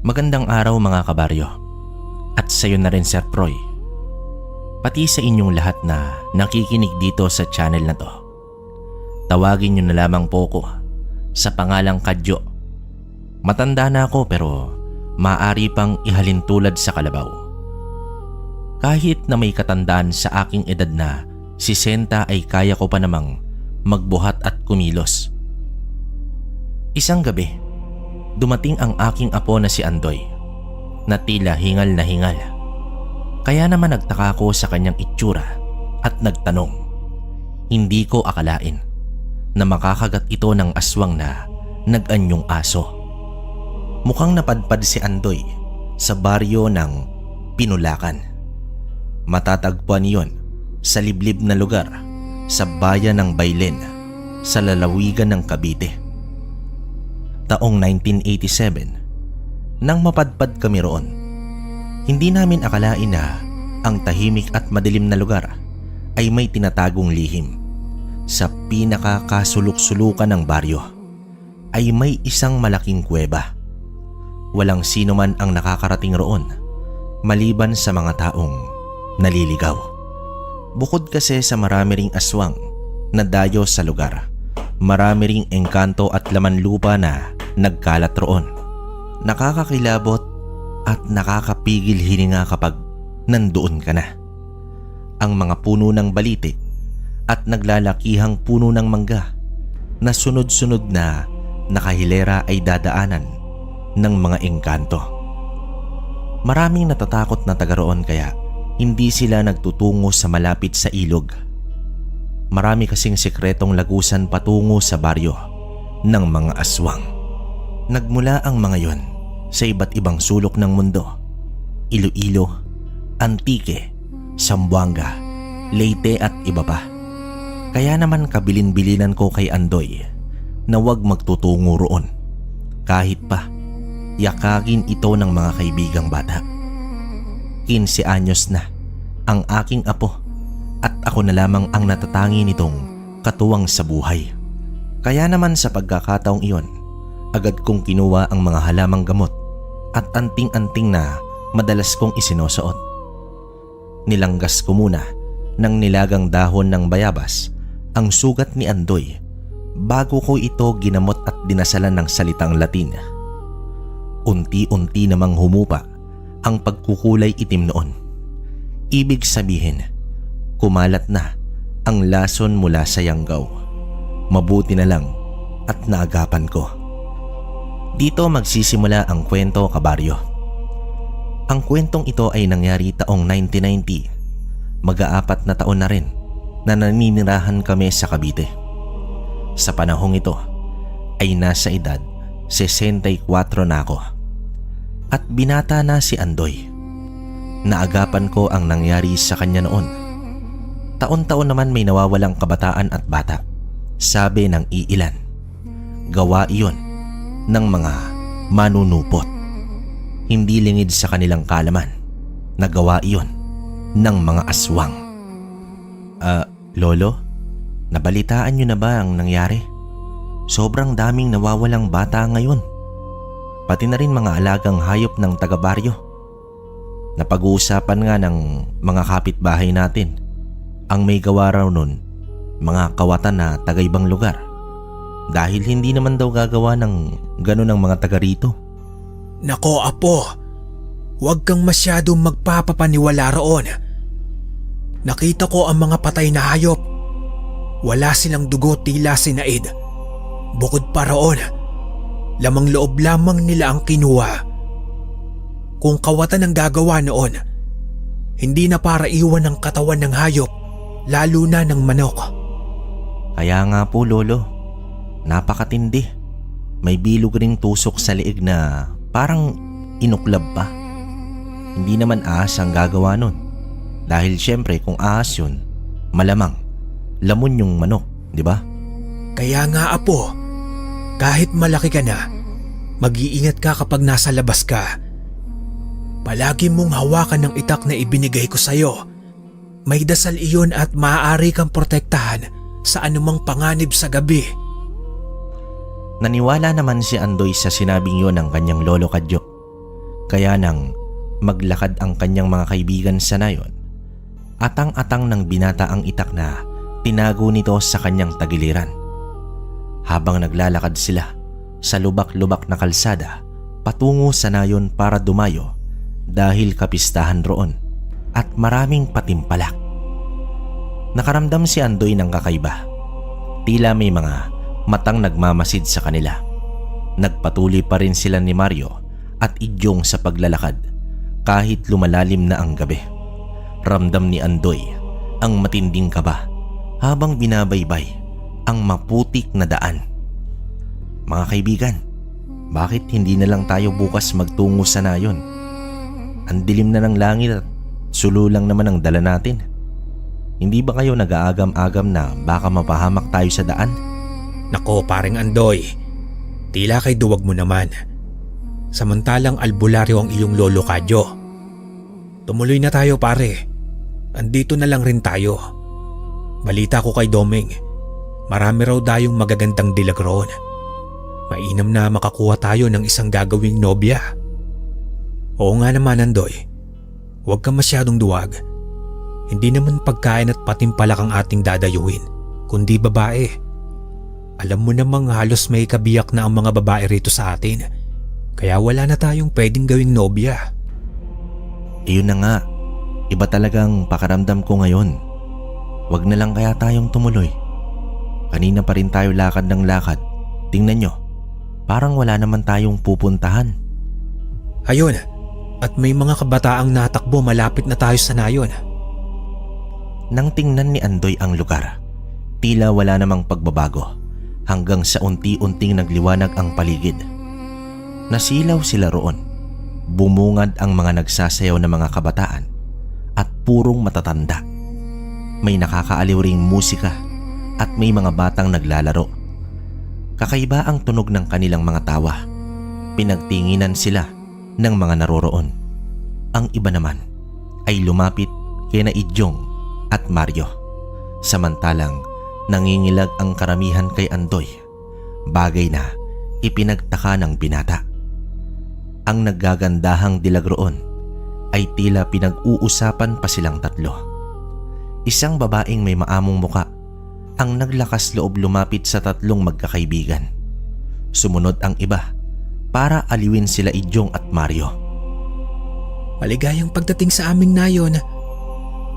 Magandang araw mga kabaryo. At sa iyo na rin Sir Troy. Pati sa inyong lahat na nakikinig dito sa channel na to. Tawagin niyo na lamang po ko sa pangalang Kadyo. Matanda na ako pero maaari pang ihalin tulad sa kalabaw. Kahit na may katandaan sa aking edad na 60 ay kaya ko pa namang magbuhat at kumilos. Isang gabi, dumating ang aking apo na si Andoy na tila hingal na hingal. Kaya naman nagtaka ko sa kanyang itsura at nagtanong. Hindi ko akalain na makakagat ito ng aswang na nag-anyong aso. Mukhang napadpad si Andoy sa baryo ng Pinulakan. Matatagpuan iyon sa liblib na lugar sa bayan ng Baylen sa lalawigan ng Cavite. Taong 1987, nang mapadpad kami roon, hindi namin akalain na ang tahimik at madilim na lugar ay may tinatagong lihim. Sa pinakakasulok-sulukan ng baryo ay may isang malaking kuweba. Walang sino man ang nakakarating roon maliban sa mga taong naliligaw. Bukod kasi sa marami ring aswang na dayo sa lugar, marami ring engkanto at laman lupa na nagkalat roon. Nakakakilabot at nakakapigil hininga kapag nandoon ka na. Ang mga puno ng balitik at naglalakihang puno ng mangga na sunod-sunod na nakahilera ay dadaanan ng mga engkanto. Maraming natatakot na taga roon kaya hindi sila nagtutungo sa malapit sa ilog. Marami kasing sikretong lagusan patungo sa baryo ng mga aswang. Nagmula ang mga yon sa iba't ibang sulok ng mundo. Iloilo, Antique, Zamboanga, Leyte at iba pa. Kaya naman kabilin-bilinan ko kay Andoy na huwag magtutungo roon. Kahit pa yakagin ito ng mga kaibigang bata. 15 anyos na ang aking apo at ako na lamang ang natatangi nitong katuwang sa buhay. Kaya naman sa pagkakataong iyon, agad kong kinuha ang mga halamang gamot at anting-anting na madalas kong isinusuot. Nilanggas ko muna ng nilagang dahon ng bayabas ang sugat ni Andoy bago ko ito ginamot at dinasalan ng salitang Latin. Unti-unti namang humupa ang pagkukulay itim noon. Ibig sabihin, kumalat na ang lason mula sa yanggaw. Mabuti na lang at naagapan ko. Dito magsisimula ang kwento, kabaryo. Ang kwentong ito ay nangyari taong 1990. Mag-aapat na taon na rin na naninirahan kami sa Cavite. Sa panahong ito ay nasa edad 64 na ako. At binata na si Andoy. Naagapan ko ang nangyari sa kanya noon. Taon-taon naman may nawawalang kabataan at bata. Sabi ng iilan, gawa iyon ng mga manunupot. Hindi lingid sa kanilang kaalaman na gawa iyon ng mga aswang. Lolo, nabalitaan niyo na ba ang nangyari? Sobrang daming nawawalang bata ngayon. Pati na rin mga alagang hayop ng taga-baryo. Napag-uusapan nga ng mga kapitbahay natin ang may gawa raw nun mga kawatan na taga-ibang lugar dahil hindi naman daw gagawa ng gano'n ang mga taga rito. Nako apo, huwag kang masyadong magpapapaniwala roon. Nakita ko ang mga patay na hayop. Wala silang dugo tila sinaid. Bukod pa roon, lamang loob lamang nila ang kinuha. Kung kawatan ang gagawa noon, hindi na para iwan ang katawan ng hayop, lalo na ng manok. Kaya nga po lolo, napakatindi. May bilog ring tusok sa liig na parang inuklab pa. Hindi naman ahas ang gagawa nun. Dahil syempre kung ahas yun, malamang lamon yung manok, di ba? Kaya nga apo, kahit malaki ka na, mag-iingat ka kapag nasa labas ka. Palagi mong hawakan ng itak na ibinigay ko sa'yo. May dasal iyon at maaari kang protektahan sa anumang panganib sa gabi. Naniwala naman si Andoy sa sinabing yun ng kanyang lolo Kadyo. Kaya nang maglakad ang kanyang mga kaibigan sa nayon, atang-atang ng binata ang itak na tinago nito sa kanyang tagiliran. Habang naglalakad sila sa lubak-lubak na kalsada patungo sa nayon para dumayo dahil kapistahan roon at maraming patimpalak. Nakaramdam si Andoy ng kakaiba. Tila may mga matang nagmamasid sa kanila. Nagpatuloy pa rin sila ni Mario at Idyong sa paglalakad kahit lumalalim na ang gabi. Ramdam ni Andoy ang matinding kaba habang binabaybay ang maputik na daan. Mga kaibigan, bakit hindi na lang tayo bukas magtungo sa nayon? Ang dilim na ng langit at sulo lang naman ang dala natin. Hindi ba kayo nag-aagam-agam na baka mapahamak tayo sa daan? Nako paring Andoy, tila kay duwag mo naman. Samantalang albularyo ang iyong lolo Kadyo. Tumuloy na tayo pare. Andito na lang rin tayo. Balita ko kay Domeng, marami raw dayong magagandang dilag roon. Mainam na makakuha tayo ng isang gagawing nobya. Oo nga naman Andoy, huwag kang masyadong duwag. Hindi naman pagkain at patimpalak ang ating dadayuhin, kundi babae. Alam mo namang halos may kabiyak na ang mga babae rito sa atin, kaya wala na tayong pwedeng gawing nobya. Iyon na nga, iba talagang pakaramdam ko ngayon. Wag na lang kaya tayong tumuloy. Kanina pa rin tayo lakad ng lakad. Tingnan nyo, parang wala naman tayong pupuntahan. Ayun, at may mga kabataang natakbo malapit na tayo sa nayon. Nang tingnan ni Andoy ang lugar, tila wala namang pagbabago hanggang sa unti-unting nagliwanag ang paligid. Nasilaw sila roon. Bumungad ang mga nagsasayaw na mga kabataan at purong matatanda. May nakakaaliw ring musika at may mga batang naglalaro. Kakaiba ang tunog ng kanilang mga tawa. Pinagtinginan sila ng mga naroroon. Ang iba naman ay lumapit kina Idyong at Mario. Samantalang nangingilag ang karamihan kay Andoy, bagay na ipinagtaka ng binata. Ang naggagandahang dilag roon ay tila pinag-uusapan pa silang tatlo. Isang babaeng may maamong muka ang naglakas loob lumapit sa tatlong magkakaibigan. Sumunod ang iba para aliwin sila Idyong at Mario. Maligayang pagdating sa aming nayon.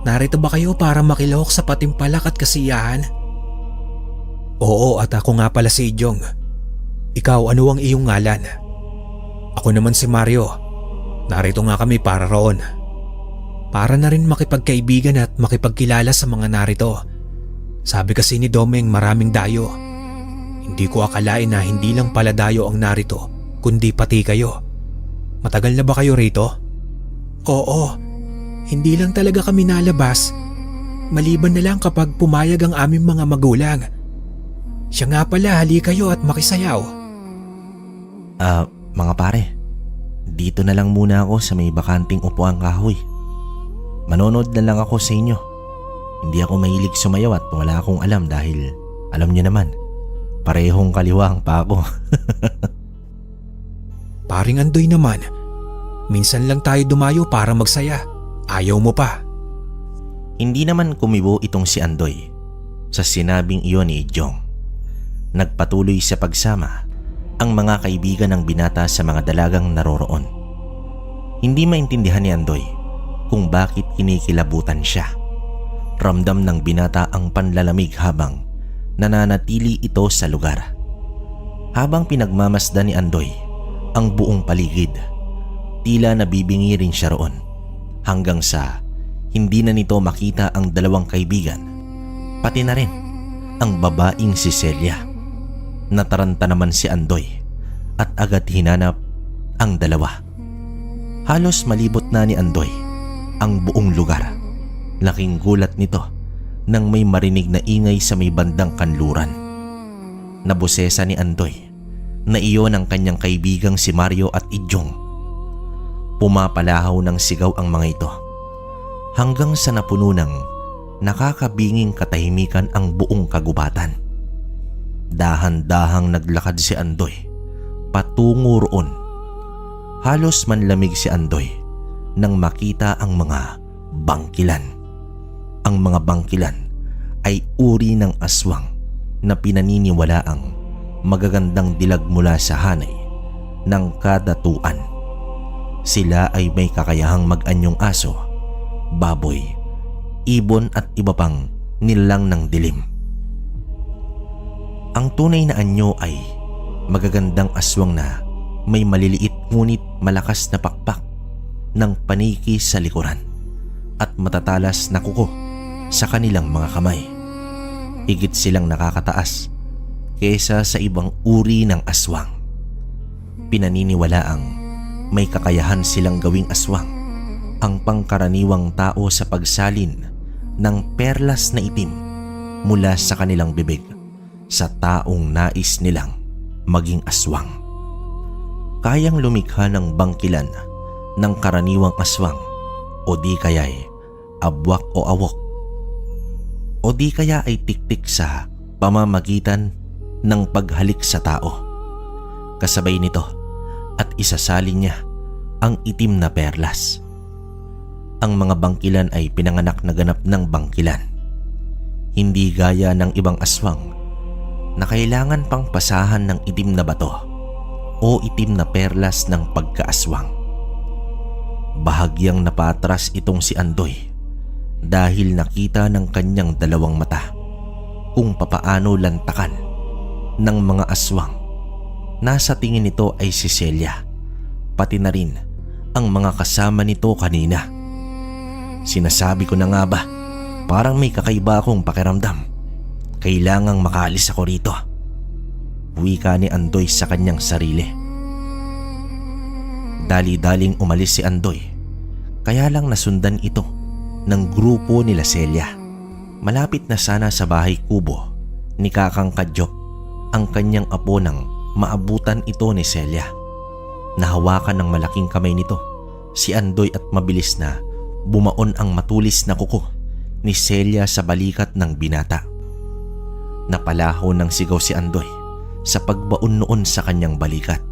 Narito ba kayo para makilahok sa patimpalak at kasiyahan? Oo, at ako nga pala si Idyong. Ikaw, ano ang iyong ngalan? Ako naman si Mario. Narito nga kami para roon. Para na rin makipagkaibigan at makipagkilala sa mga narito. Sabi kasi ni Domeng maraming dayo. Hindi ko akalain na hindi lang pala dayo ang narito, kundi pati kayo. Matagal na ba kayo rito? Oo. Hindi lang talaga kami nalabas, maliban na lang kapag pumayag ang aming mga magulang. Siya nga pala, hali kayo at makisayaw. Mga pare, dito na lang muna ako sa may bakanting upuang kahoy. Manonood na lang ako sa inyo. Hindi ako mahilig sumayaw at wala akong alam dahil alam niyo naman, parehong kaliwang pa ako. Paring Andoy naman, minsan lang tayo dumayo para magsaya. Ayaw mo pa. Hindi naman kumibo itong si Andoy sa sinabing iyon ni Idyong. Nagpatuloy sa pagsama ang mga kaibigan ng binata sa mga dalagang naroroon. Hindi maintindihan ni Andoy kung bakit kinikilabutan siya. Ramdam ng binata ang panlalamig habang nananatili ito sa lugar. Habang pinagmamasdan ni Andoy ang buong paligid, tila nabibingi rin siya roon. Hanggang sa hindi na nito makita ang dalawang kaibigan, pati na rin ang babaeng si Celia. Nataranta naman si Andoy at agad hinanap ang dalawa. Halos malibot na ni Andoy ang buong lugar. Laking gulat nito nang may marinig na ingay sa may bandang kanluran. Nabosesa ni Andoy na iyon ang kanyang kaibigang si Mario at Idyong. Pumapalahaw ng sigaw ang mga ito hanggang sa napuno ng nakakabinging katahimikan ang buong kagubatan. Dahan-dahang naglakad si Andoy patungo roon Halos manlamig si Andoy nang makita ang mga bangkilan. Ang mga bangkilan ay uri ng aswang na pinaniniwalaang magagandang dilag mula sa hanay ng kadatuan. Sila ay may kakayahang mag-anyong aso, baboy, ibon at iba pang nilalang ng dilim. Ang tunay na anyo ay magagandang aswang na may maliliit ngunit malakas na pakpak ng paniki sa likuran at matatalas na kuko sa kanilang mga kamay. Higit silang nakakataas kaysa sa ibang uri ng aswang. Pinaniniwalaang may kakayahan silang gawing aswang ang pangkaraniwang tao sa pagsalin ng perlas na itim mula sa kanilang bibig sa taong nais nilang maging aswang. Kayang lumikha ng bangkilan ng karaniwang aswang o di kaya'y abwak o awok o di kaya ay tiktik sa pamamagitan ng paghalik sa tao. Kasabay nito at isasalin niya ang itim na perlas. Ang mga bangkilan ay pinanganak na ganap ng bangkilan. Hindi gaya ng ibang aswang na kailangan pang pasahan ng itim na bato o itim na perlas ng pagkaaswang. Bahagyang napatras itong si Andoy dahil nakita ng kanyang dalawang mata kung papaano lantakan ng mga aswang. Nasa tingin nito ay si Celia, pati na rin ang mga kasama nito kanina. Sinasabi ko na nga ba, parang may kakaiba akong pakiramdam. Kailangang makaalis ako rito. Wika ni Andoy sa kanyang sarili. Dali-daling umalis si Andoy, kaya lang nasundan ito ng grupo nila Celia. Malapit na sana sa bahay kubo ni Kakang Kadyo ang kanyang apo nang maabutan ito ni Celia. Nahawakan ng malaking kamay nito si Andoy at mabilis na bumaon ang matulis na kuko ni Celia sa balikat ng binata. Napalaho ng sigaw si Andoy sa pagbaon noon sa kanyang balikat.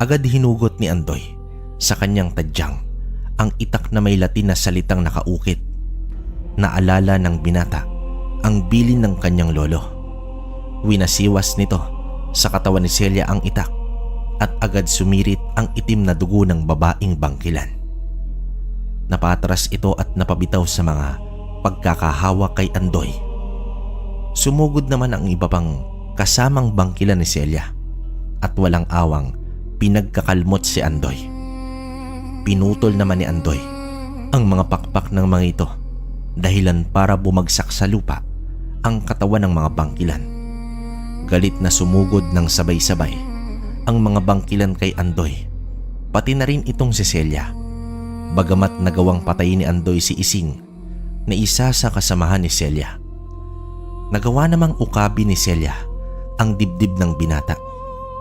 Agad hinugot ni Andoy sa kanyang tadyang ang itak na may Latin na salitang nakaukit. Naalala ng binata ang bilin ng kanyang lolo. Winasiwas nito sa katawan ni Celia ang itak at agad sumirit ang itim na dugo ng babaeng bangkilan. Napatras ito at napabitaw sa mga pagkakahawak kay Andoy. Sumugod naman ang iba pang kasamang bangkilan ni Celia at walang awang pinagkakalmot si Andoy. Pinutol naman ni Andoy ang mga pakpak ng mga ito dahilan para bumagsak sa lupa ang katawan ng mga bangkilan. Galit na sumugod ng sabay-sabay ang mga bangkilan kay Andoy, pati na rin itong si Celia. Bagamat nagawang patayin ni Andoy si Ising na isa sa kasamahan ni Celia, nagawa namang ukabi ni Celia ang dibdib ng binata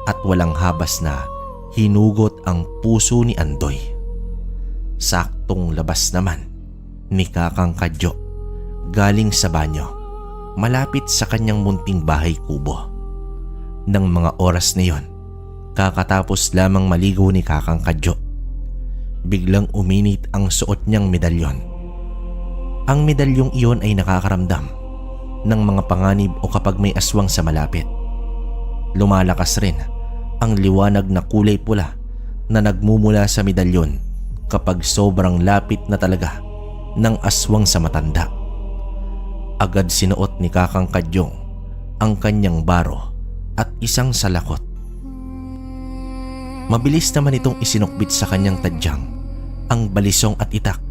at walang habas na hinugot ang puso ni Andoy. Saktong labas naman ni Kakang Kadyo galing sa banyo malapit sa kanyang munting bahay kubo. Nang mga oras na yon, kakatapos lamang maligo ni Kakang Kadyo, biglang uminit ang suot niyang medalyon. Ang medalyong iyon ay nakakaramdam ng mga panganib o kapag may aswang sa malapit. Lumalakas rin ang liwanag na kulay pula na nagmumula sa medalyon kapag sobrang lapit na talaga ng aswang sa matanda. Agad sinuot ni Kakang Kadyong ang kanyang baro at isang salakot. Mabilis naman itong isinukbit sa kanyang tadyang ang balisong at itak.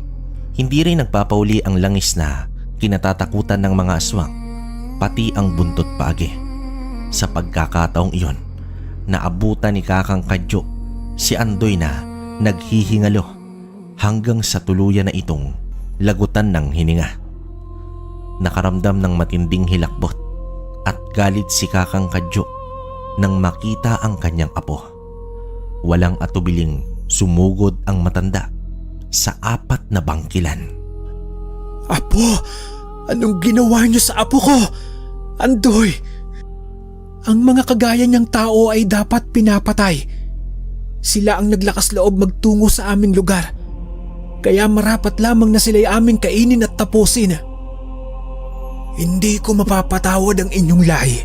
Hindi rin nagpapauli ang langis na kinatatakutan ng mga aswang, pati ang buntot paagi. Sa pagkakataong iyon, naabutan ni Kakang Kadyo si Andoy na naghihingalo hanggang sa tuluyan na itong lagutan ng hininga. Nakaramdam ng matinding hilakbot at galit si Kakang Kadyo nang makita ang kanyang apo. Walang atubiling sumugod ang matanda sa 4 na bangkilan. Apo! Anong ginawa niyo sa apo ko? Andoy! Ang mga kagaya niyang tao ay dapat pinapatay. Sila ang naglakas loob magtungo sa aming lugar. Kaya marapat lamang na sila'y aming kainin at tapusin. Hindi ko mapapatawad ang inyong lahi.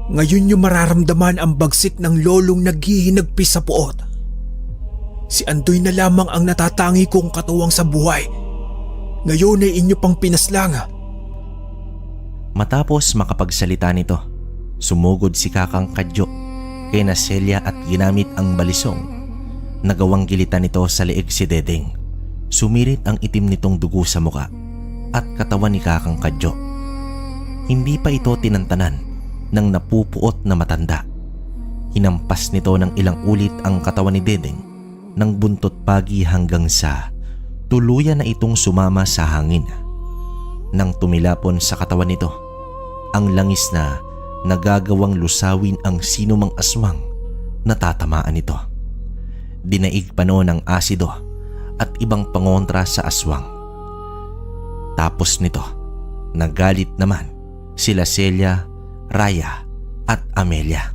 Ngayon nyo mararamdaman ang bagsik ng lolong naghihinagpi sa puot. Si Andoy na lamang ang natatangi kong katuwang sa buhay. Ngayon ay inyo pang pinaslang. Matapos makapagsalita nito, sumugod si Kakang Kadyo kay na Celia at ginamit ang balisong. Nagawang gilitan nito sa leeg si Dedeng. Sumirit ang itim nitong dugo sa muka at katawan ni Kakang Kadyo. Hindi pa ito tinantanan ng napupuot na matanda. Hinampas nito ng ilang ulit ang katawan ni Dedeng ng buntot pagi hanggang sa tuluyan na itong sumama sa hangin. Nang tumilapon sa katawan nito, ang langis na nagagawang lusawin ang sinumang aswang na tatamaan nito. Dinaig pa noon ng asido at ibang pangontra sa aswang. Tapos nito, nagalit naman sila Celia, Raya at Amelia.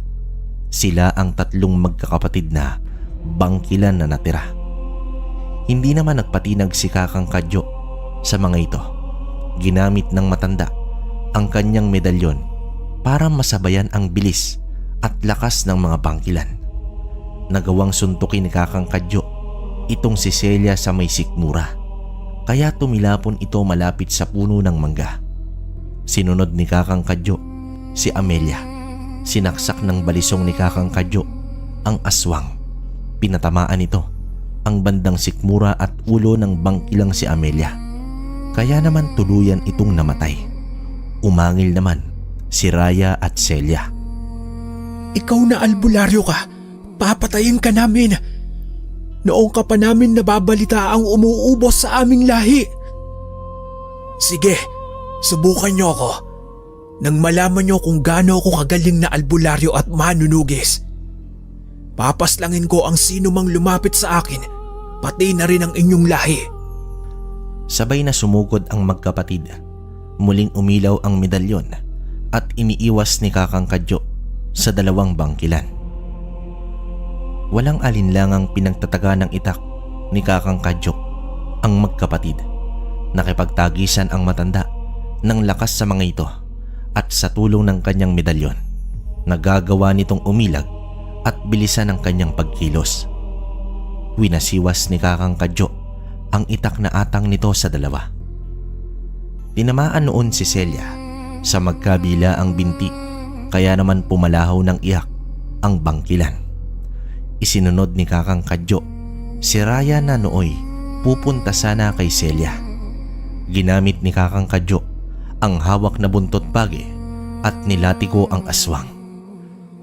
Sila ang tatlong magkakapatid na bangkilan na natira. Hindi naman nagpatinag si Kakang Kadyo sa mga ito. Ginamit ng matanda ang kanyang medalyon para masabayan ang bilis at lakas ng mga bangkilan. Nagawang suntukin ni Kakang Kadyo itong si Celia sa may sikmura, kaya tumilapon ito malapit sa puno ng mangga. Sinunod ni Kakang Kadyo si Amelia. Sinaksak ng balisong ni Kakang Kadyo ang aswang. Pinatamaan ito ang bandang sikmura at ulo ng bangkilang si Amelia. Kaya naman tuluyan itong namatay. Umangil naman si Raya at Celia. Ikaw na albularyo ka. Papatayin ka namin. Noong ka pa namin nababalita ang umuubos sa aming lahi. Sige, subukan niyo ako. Nang malaman niyo kung gaano ako kagaling na albularyo at manunugis. Papaslangin ko ang sino mang lumapit sa akin, pati na rin ang inyong lahi. Sabay na sumugod ang magkapatid. Muling umilaw ang medalyon at iniiwas ni Kakang Kadyo sa dalawang bangkilan. Walang alinlangang pinagtataga ng itak ni Kakang Kadyo ang magkapatid. Nakipagtagisan ang matanda ng lakas sa mga ito at sa tulong ng kanyang medalyon, nagagawa nitong umilag at bilisan ang kanyang pagkilos. Winasiwas ni Kakang Kadyo ang itak na atang nito sa dalawa. Tinamaan noon si Celia sa magkabila ang binti, kaya naman pumalahaw ng iyak ang bangkilan. Isinunod ni Kakang Kadyo si Raya na nooy pupunta sana kay Celia. Ginamit ni Kakang Kadyo ang hawak na buntot pagi at nilatiko ang aswang.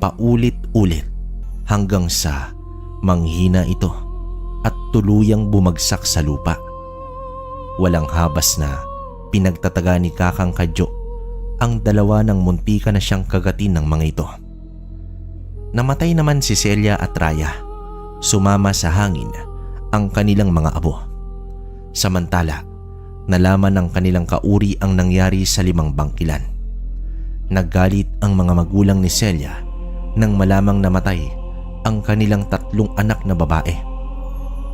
Paulit-ulit hanggang sa manghina ito at tuluyang bumagsak sa lupa. Walang habas na pinagtataga ni Kakang Kadyo ang dalawa ng muntika na siyang kagatin ng mga ito. Namatay naman si Celia at Raya. Sumama sa hangin ang kanilang mga abo. Samantala, nalaman ng kanilang kauri ang nangyari sa 5 bangkilan. Naggalit ang mga magulang ni Celia nang malamang namatay ang kanilang 3 anak na babae.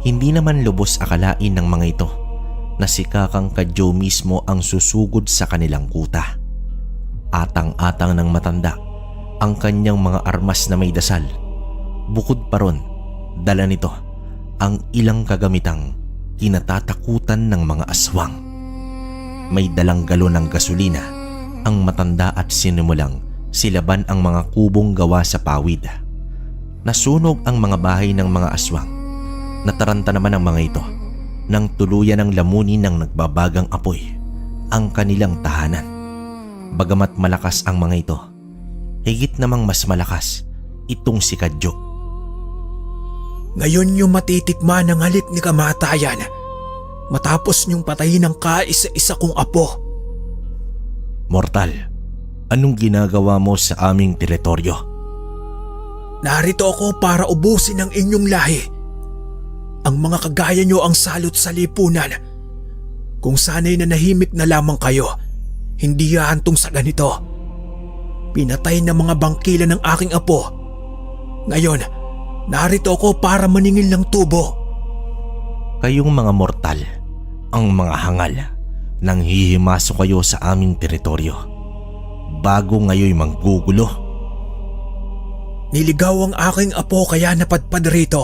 Hindi naman lubos akalain ng mga ito na si Kakang Kadyo mismo ang susugod sa kanilang kuta. Atang-atang ng matanda ang kanyang mga armas na may dasal. Bukod pa ron, dala nito ang ilang kagamitang kinatatakutan ng mga aswang. May dalang galon ng gasolina ang matanda at sinimulang silaban ang mga kubong gawa sa pawid. Nasunog ang mga bahay ng mga aswang. Nataranta naman ang mga ito nang tuluyan ng lamunin ng nagbabagang apoy ang kanilang tahanan. Bagamat malakas ang mga ito, higit namang mas malakas itong si Kadyo. Ngayon nyo matitikman ang halik ni kamatayan matapos nyong patayin ang kaisa-isa kong apo. Mortal, anong ginagawa mo sa aming teritoryo? Narito ako para ubusin ang inyong lahi. Ang mga kagaya nyo ang salot sa lipunan. Kung sana'y nanahimik na lamang kayo, hindi hahantong sa ganito. Pinatay na mga bangkilan ng aking apo. Ngayon, Narito ako para maningil ng tubo. Kayong mga mortal, ang mga hangal, nang hihimasok kayo sa aming teritoryo bago ngayon manggugulo. Niligaw ang aking apo kaya napadpad rito.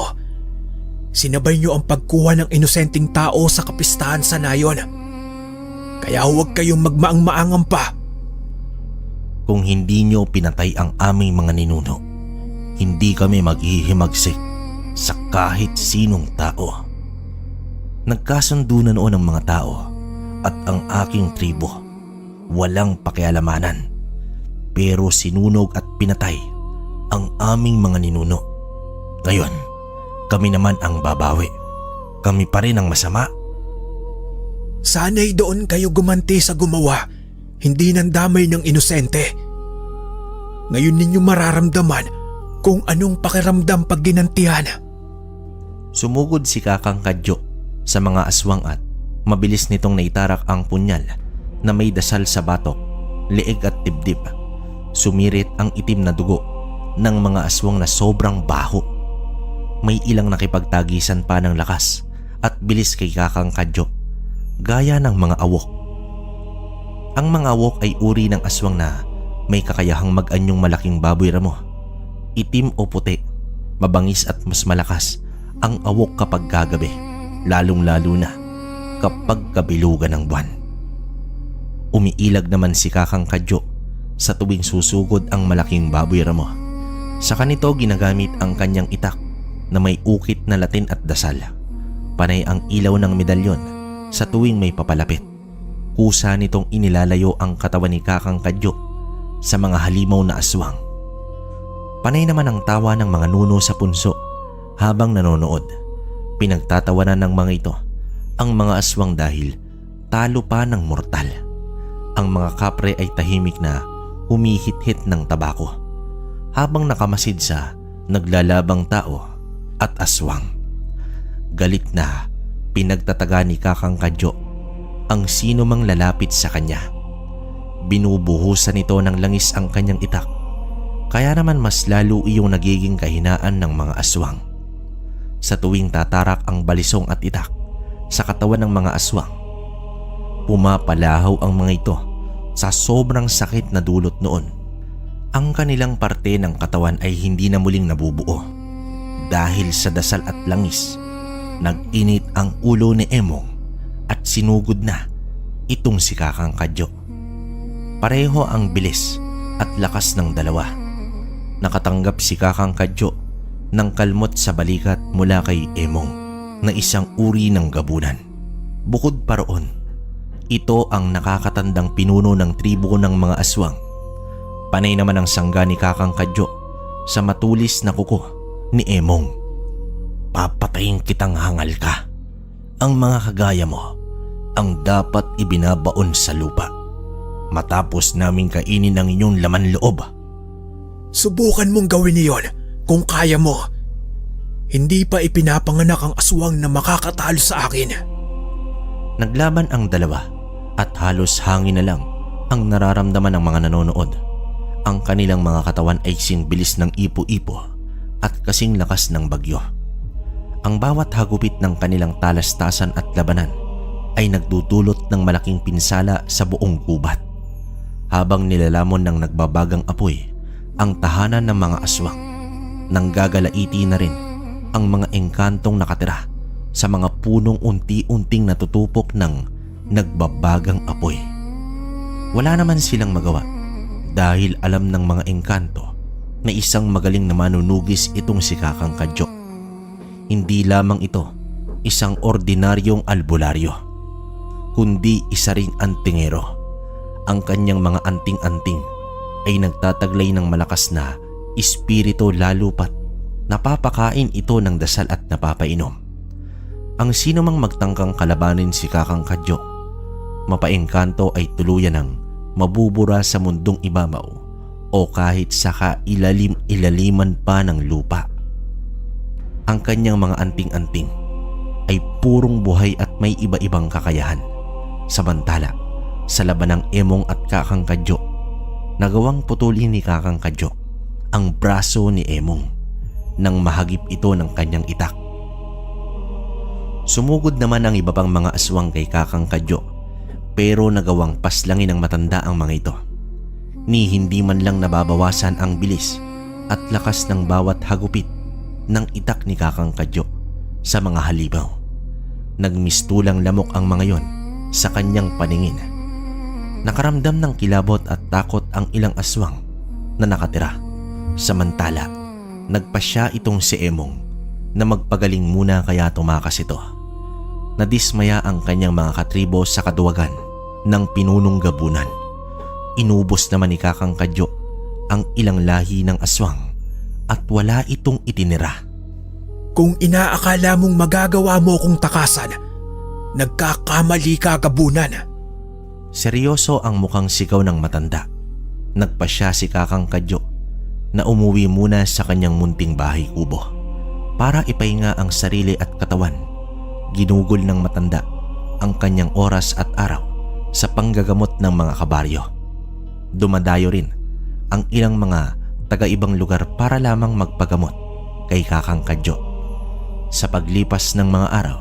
Sinabay niyo ang pagkuha ng inosenteng tao sa kapistahan sa nayon. Kaya huwag kayong magmaang-maangan pa. Kung hindi nyo pinatay ang aming mga ninuno, hindi kami maghihimagsik sa kahit sinong tao. Nagkasundo na noon ang mga tao at ang aking tribo walang pakialamanan, pero sinunog at pinatay ang aming mga ninuno. Ngayon, kami naman ang babawi. Kami pa rin ang masama. Sana'y doon kayo gumanti sa gumawa, hindi ng damay ng inosente. Ngayon ninyo mararamdaman kung anong pakiramdam pag ginantihan. Sumugod si Kakang Kadyo sa mga aswang at mabilis nitong naitarak ang punyal na may dasal sa batok, leeg at dibdib. Sumirit ang itim na dugo ng mga aswang na sobrang baho. May ilang nakipagtagisan pa ng lakas at bilis kay Kakang Kadyo, gaya ng mga awok. Ang mga awok ay uri ng aswang na may kakayahang mag-anyong malaking baboy ramo. Itim o puti, mabangis at mas malakas ang awok kapag gagabi, lalong-lalo na kapag kabilugan ng buwan. Umiilag naman si Kakang Kadyo sa tuwing susugod ang malaking baboy ramo. Sa kanito ginagamit ang kanyang itak na may ukit na latin at dasal. Panay ang ilaw ng medalyon sa tuwing may papalapit. Kusa nitong inilalayo ang katawan ni Kakang Kadyo sa mga halimaw na aswang. Panay naman ang tawa ng mga nuno sa punso habang nanonood. Pinagtatawanan ng mga ito ang mga aswang dahil talo pa ng mortal. Ang mga kapre ay tahimik na humihit-hit ng tabako habang nakamasid sa naglalabang tao at aswang. Galit na pinagtataga ni Kakang Kadyo ang sino mang lalapit sa kanya. Binubuhusan nito ng langis ang kanyang itak, kaya naman mas lalo iyong nagiging kahinaan ng mga aswang. Sa tuwing tatarak ang balisong at itak sa katawan ng mga aswang, pumapalahaw ang mga ito sa sobrang sakit na dulot noon. Ang kanilang parte ng katawan ay hindi na muling nabubuo dahil sa dasal at langis. Nag-init ang ulo ni Emong at sinugod na itong si Kakang Kadyo. Pareho ang bilis at lakas ng dalawa. Nakatanggap si Kakang Kadyo ng kalmot sa balikat mula kay Emong na isang uri ng gabunan. Bukod pa roon, ito ang nakakatandang pinuno ng tribo ng mga aswang. Panay naman ang sangga ni Kakang Kadyo sa matulis na kuko ni Emong. Papatayin kitang hangal ka. Ang mga kagaya mo ang dapat ibinabaon sa lupa matapos naming kainin ang inyong laman loob. Subukan mong gawin iyon kung kaya mo. Hindi pa ipinapanganak ang aswang na makakatalo sa akin. Naglaban ang dalawa at halos hangin na lang ang nararamdaman ng mga nanonood. Ang kanilang mga katawan ay kasing bilis ng ipo-ipo at kasing lakas ng bagyo. Ang bawat hagupit ng kanilang talastasan at labanan ay nagdudulot ng malaking pinsala sa buong gubat. Habang nilalamon ng nagbabagang apoy ang tahanan ng mga aswang, nanggagalaiti na rin ang mga engkantong nakatira sa mga punong unti-unting natutupok ng nagbabagang apoy. Wala naman silang magawa dahil alam ng mga engkanto na isang magaling na manunugis itong si Kakang Kadyo. Hindi lamang ito isang ordinaryong albularyo, kundi isa ring antingero. Ang kanyang mga anting-anting ay nagtataglay ng malakas na espiritu, lalo pat napapakain ito ng dasal at napapainom. Ang sino mang magtangkang kalabanin si Kakang Kadyo, mapaengkanto ay tuluyan ng mabubura sa mundong ibabaw o kahit sa kailalim-ilaliman pa ng lupa. Ang kanyang mga anting-anting ay purong buhay at may iba-ibang kakayahan. Samantala, sa laban ng Emong at Kakang Kadyo, nagawang putulin ni Kakang Kadyo ang braso ni Emong. nang mahagip ito ng kanyang itak. Sumugod naman ang iba pang mga aswang kay Kakang Kadyo, pero nagawang paslangin ng matanda ang mga ito. Ni hindi man lang nababawasan ang bilis at lakas ng bawat hagupit ng itak ni Kakang Kadyo sa mga halimaw. Nagmistulang lamok ang mga yon sa kanyang paningin. Nakaramdam ng kilabot at takot ang ilang aswang na nakatira. Samantala, nagpasya itong si Emong na magpagaling muna kaya tumakas ito. Nadismaya ang kanyang mga katribo sa kaduwagan ng pinunong gabunan. Inubos naman ni Kakang Kadyo ang ilang lahi ng aswang at wala itong itinira. Kung inaakala mong magagawa mo kong takasan, nagkakamali ka, gabunan. Seryoso ang mukhang sigaw ng matanda. Nagpasya si Kakang Kadyo na umuwi muna sa kanyang munting bahay kubo para ipahinga ang sarili at katawan. Ginugol ng matanda ang kanyang oras at araw sa panggagamot ng mga kabaryo. Dumadayo rin ang ilang mga taga-ibang lugar para lamang magpagamot kay Kakang Kadyo. Sa paglipas ng mga araw,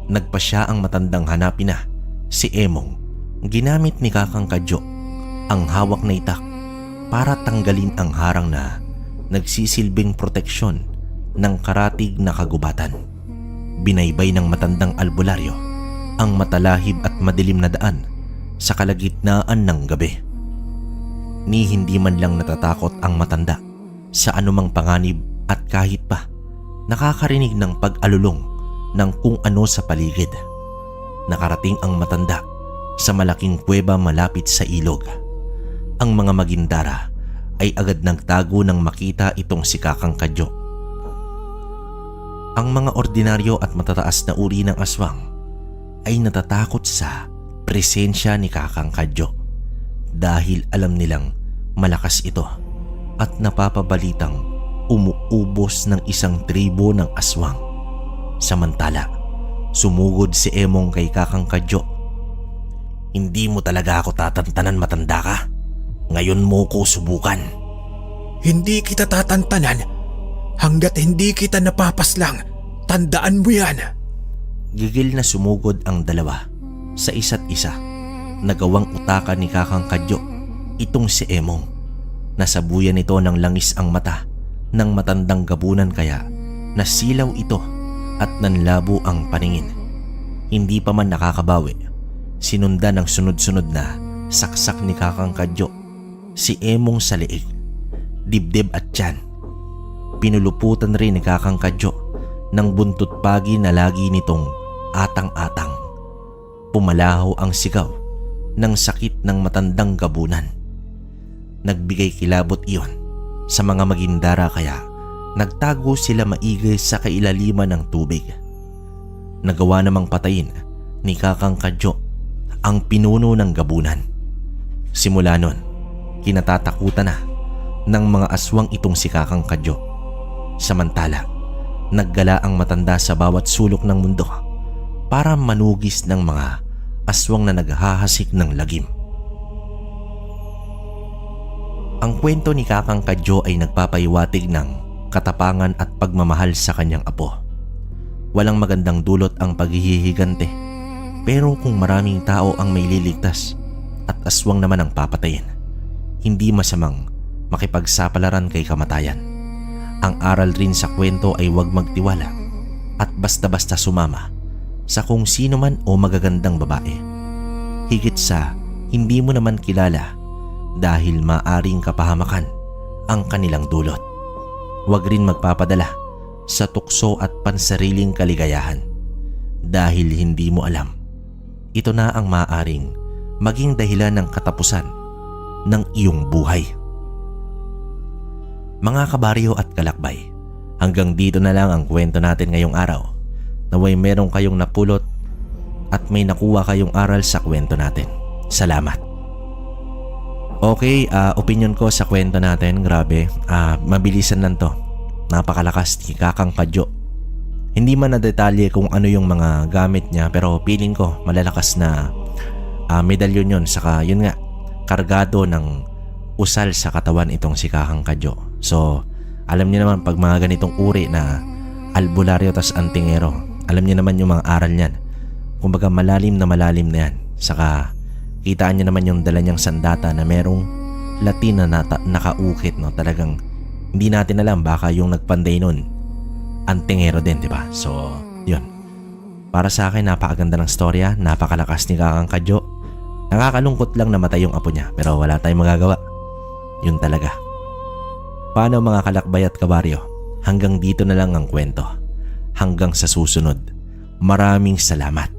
nagpasya ang matandang hanapin na si Emong. Ginamit ni Kakang Kadyo ang hawak na itak para tanggalin ang harang na nagsisilbing proteksyon ng karatig na kagubatan. Binaybay ng matandang albularyo ang matalahib at madilim na daan sa kalagitnaan ng gabi. Ni hindi man lang natatakot ang matanda sa anumang panganib at kahit pa nakakarinig ng pag-alulong ng kung ano sa paligid. Nakarating ang matanda sa malaking kuweba malapit sa ilog. Ang mga magindara ay agad nagtago nang makita itong si Kakang Kadyo. Ang mga ordinaryo at matataas na uri ng aswang ay natatakot sa presensya ni Kakang Kadyo dahil alam nilang malakas ito at napapabalitang umuubos ng isang tribo ng aswang. Samantala, sumugod si Emong kay Kakang Kadyo. Hindi mo talaga ako tatantanan, matanda ka. Ngayon mo ko subukan. Hindi kita tatantanan hanggat hindi kita napapaslang. Tandaan mo yan. Gigil na sumugod ang dalawa sa isa't isa. Nagawang utakan ni Kakang Kadyo itong si Emong. Nasabuyan ito ng langis ang mata ng matandang gabunan kaya nasilaw ito at nanlabo ang paningin. Hindi pa man nakakabawi, sinundan ng sunod-sunod na saksak ni Kakang Kadyo si Emong sa leeg, dibdib at tiyan. Pinuluputan rin ni Kakang Kadyo ng buntot pagi na lagi nitong atang-atang. Pumalaho ang sigaw ng sakit ng matandang gabunan. Nagbigay kilabot iyon sa mga magindara kaya nagtago sila maigi sa kailaliman ng tubig. Nagawa namang patayin ni Kakang Kadyo ang pinuno ng gabunan. Simula nun, kinatatakutan na ng mga aswang itong si Kakang Kadyo. Samantala, naggala ang matanda sa bawat sulok ng mundo para manugis ng mga aswang na naghahasik ng lagim. Ang kwento ni Kakang Kadyo ay nagpapahiwatig ng katapangan at pagmamahal sa kanyang apo. Walang magandang dulot ang paghihigante, pero kung maraming tao ang may liligtas at aswang naman ang papatayin, hindi masamang makipagsapalaran kay kamatayan. Ang aral rin sa kwento ay huwag magtiwala at basta-basta sumama sa kung sino man o magagandang babae. Higit sa hindi mo naman kilala dahil maaring kapahamakan ang kanilang dulot. Huwag rin magpapadala sa tukso at pansariling kaligayahan dahil hindi mo alam. Ito na ang maaring maging dahilan ng katapusan ng iyong buhay. Mga kabaryo at kalakbay, hanggang dito na lang ang kwento natin ngayong araw. Naway meron kayong napulot at may nakuha kayong aral sa kwento natin. Salamat. Okay, opinion ko sa kwento natin, grabe, mabilisan lang to. Napakalakas ni Kakang Kadyo. Hindi man na detalye kung ano yung mga gamit niya, pero feeling ko malalakas na medalyon yun. Saka yun nga, kargado ng usal sa katawan itong si Kakang Kadyo. So, Alam niyo naman pag mga ganitong uri na albularyo tas antingero, alam niyo naman yung mga aral niyan. Kumbaga malalim na yan. Saka kitaan niyo naman yung dala niyang sandata na merong Latin na nakaukit, no? Talagang hindi natin alam, baka yung nagpanday nun antingero din, di ba? So, yun. Para sa akin, napakaganda ng storya, napakalakas ni Kakang Kadyo. Nakakalungkot lang namatay yung apo niya, pero wala tayong magagawa. Yun talaga. Paano mga kalakbay at kabaryo? Hanggang dito na lang ang kwento. Hanggang sa susunod. Maraming salamat.